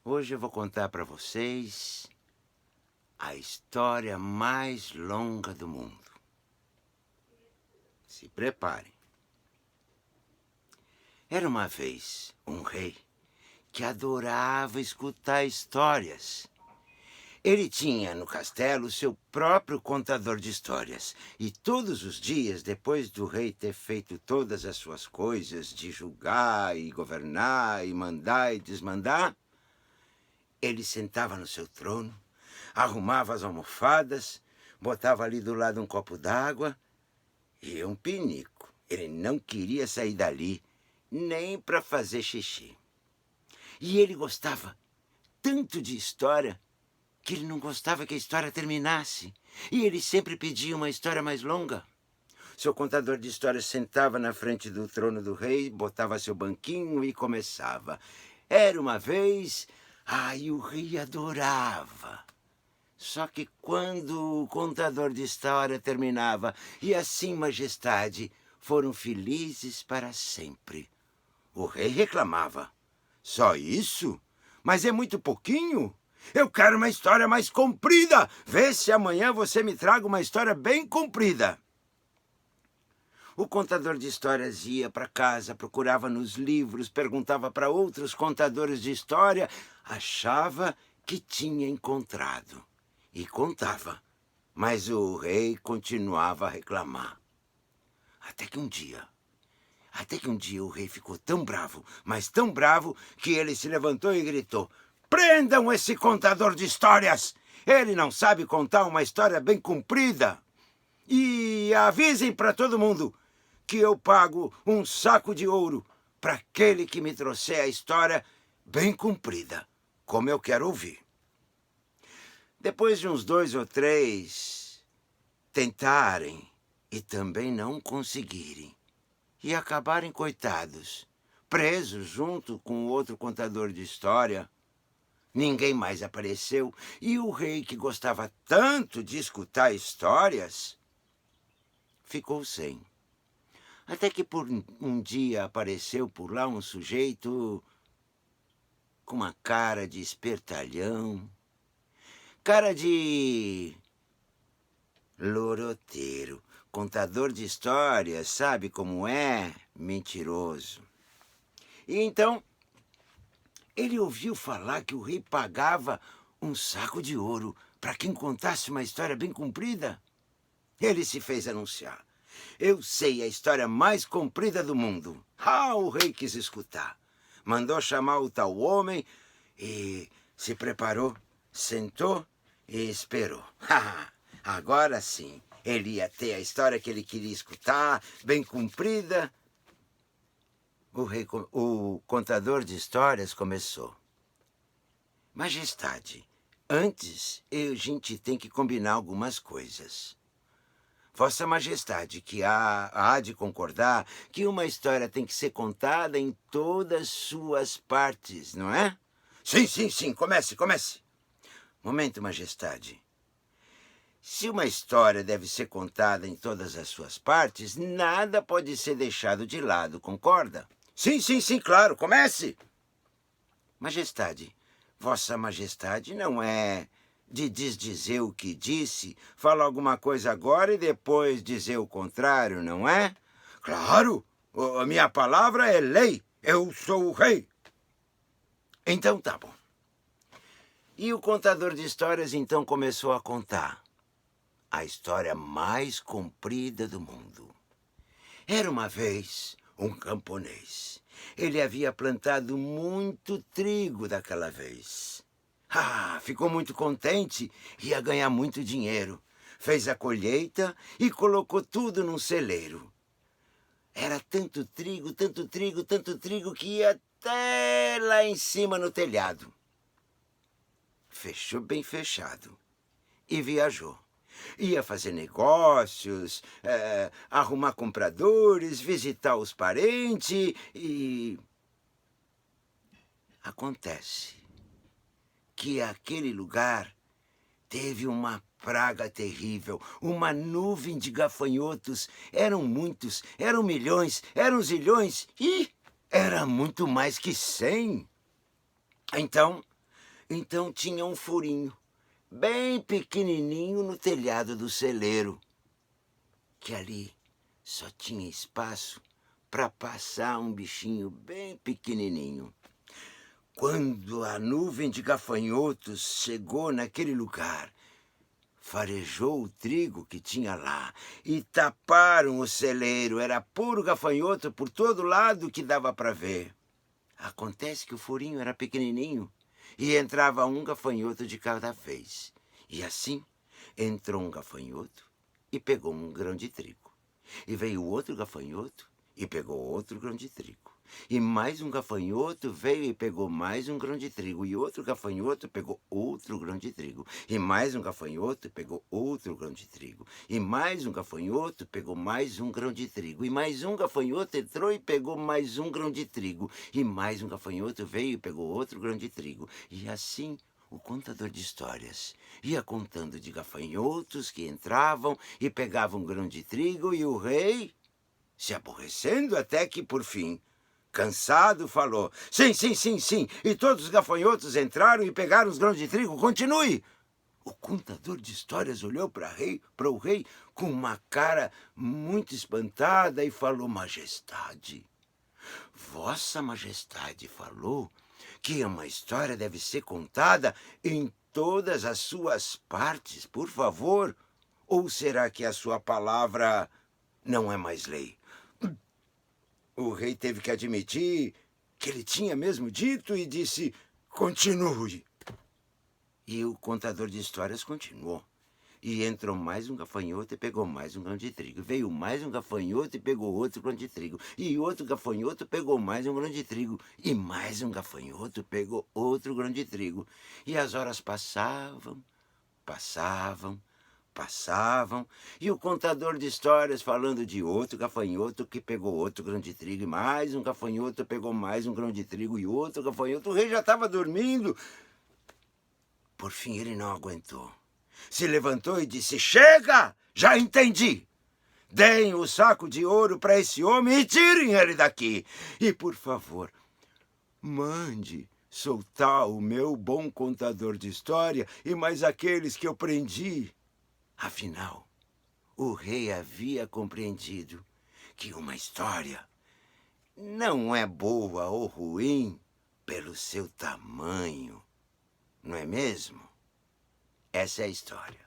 Hoje eu vou contar para vocês a história mais longa do mundo. Se preparem. Era uma vez um rei que adorava escutar histórias. Ele tinha no castelo seu próprio contador de histórias. E todos os dias, depois do rei ter feito todas as suas coisas, de julgar e governar e mandar e desmandar, ele sentava no seu trono, arrumava as almofadas, botava ali do lado um copo d'água e um pinico. Ele não queria sair dali, nem para fazer xixi. E ele gostava tanto de história que ele não gostava que a história terminasse. E ele sempre pedia uma história mais longa. Seu contador de histórias sentava na frente do trono do rei, botava seu banquinho e começava. Era uma vez... Ai, o rei adorava. Só que quando o contador de história terminava, e assim, majestade, foram felizes para sempre, o rei reclamava. Só isso? Mas é muito pouquinho. Eu quero uma história mais comprida. Vê se amanhã você me traga uma história bem comprida. O contador de histórias ia para casa, procurava nos livros, perguntava para outros contadores de história, achava que tinha encontrado e contava. Mas o rei continuava a reclamar. Até que um dia o rei ficou tão bravo, mas tão bravo, que ele se levantou e gritou: "Prendam esse contador de histórias! Ele não sabe contar uma história bem comprida! E avisem para todo mundo que eu pago um saco de ouro para aquele que me trouxer a história bem comprida, como eu quero ouvir." Depois de uns 2 ou 3 tentarem e também não conseguirem, e acabarem coitados, presos junto com o outro contador de história, ninguém mais apareceu, e o rei, que gostava tanto de escutar histórias, ficou sem. Até que por um dia apareceu por lá um sujeito com uma cara de espertalhão, cara de loroteiro, contador de histórias, sabe como é? Mentiroso. E então ele ouviu falar que o rei pagava um saco de ouro para quem contasse uma história bem comprida. Ele se fez anunciar. "Eu sei a história mais comprida do mundo." O rei quis escutar. Mandou chamar o tal homem e se preparou, sentou e esperou. Agora sim, ele ia ter a história que ele queria escutar, bem comprida. O contador de histórias começou. "Majestade, antes a gente tem que combinar algumas coisas. Vossa Majestade, que há de concordar que uma história tem que ser contada em todas suas partes, não é?" Sim, comece. "Momento, Majestade. Se uma história deve ser contada em todas as suas partes, nada pode ser deixado de lado, concorda?" Sim, claro, comece." "Majestade, Vossa Majestade não é de desdizer o que disse, fala alguma coisa agora e depois dizer o contrário, não é?" "Claro! A minha palavra é lei. Eu sou o rei." "Então tá bom." E o contador de histórias então começou a contar a história mais comprida do mundo. Era uma vez um camponês. Ele havia plantado muito trigo daquela vez. Ficou muito contente, ia ganhar muito dinheiro. Fez a colheita e colocou tudo num celeiro. Era tanto trigo que ia até lá em cima no telhado. Fechou bem fechado e viajou. Ia fazer negócios, arrumar compradores, visitar os parentes e... Acontece que aquele lugar teve uma praga terrível, uma nuvem de gafanhotos. Eram muitos, eram milhões, eram zilhões e era muito mais que 100. Então, Então tinha um furinho, bem pequenininho no telhado do celeiro, que ali só tinha espaço para passar um bichinho bem pequenininho. Quando a nuvem de gafanhotos chegou naquele lugar, farejou o trigo que tinha lá e taparam o celeiro. Era puro gafanhoto por todo lado que dava para ver. Acontece que o furinho era pequenininho e entrava um gafanhoto de cada vez. E assim entrou um gafanhoto e pegou um grão de trigo. E veio outro gafanhoto e pegou outro grão de trigo. E mais um gafanhoto veio e pegou mais um grão de trigo. E outro gafanhoto pegou outro grão de trigo. E mais um gafanhoto pegou outro grão de trigo. E mais um gafanhoto pegou mais um grão de trigo. E mais um gafanhoto entrou e pegou mais um grão de trigo. E mais um gafanhoto veio e pegou outro grão de trigo. E assim o contador de histórias ia contando de gafanhotos que entravam e pegavam um grão de trigo, e o rei, se aborrecendo até que, por fim, cansado, falou: sim, sim, sim, sim. E todos os gafanhotos entraram e pegaram os grãos de trigo. Continue. O contador de histórias olhou para o rei com uma cara muito espantada e falou: Majestade, Vossa Majestade falou que uma história deve ser contada em todas as suas partes, por favor. Ou será que a sua palavra não é mais lei? O rei teve que admitir que ele tinha mesmo dito e disse: continue. E o contador de histórias continuou. E entrou mais um gafanhoto e pegou mais um grão de trigo. Veio mais um gafanhoto e pegou outro grão de trigo. E outro gafanhoto pegou mais um grão de trigo. E mais um gafanhoto pegou outro grão de trigo. E as horas passavam, passavam, passavam, e o contador de histórias falando de outro gafanhoto que pegou outro grão de trigo, e mais um gafanhoto pegou mais um grão de trigo, e outro gafanhoto. O rei já estava dormindo. Por fim ele não aguentou. Se levantou e disse: chega! Já entendi! Deem o saco de ouro para esse homem e tirem ele daqui. E, por favor, mande soltar o meu bom contador de história e mais aqueles que eu prendi. Afinal, o rei havia compreendido que uma história não é boa ou ruim pelo seu tamanho, não é mesmo? Essa é a história.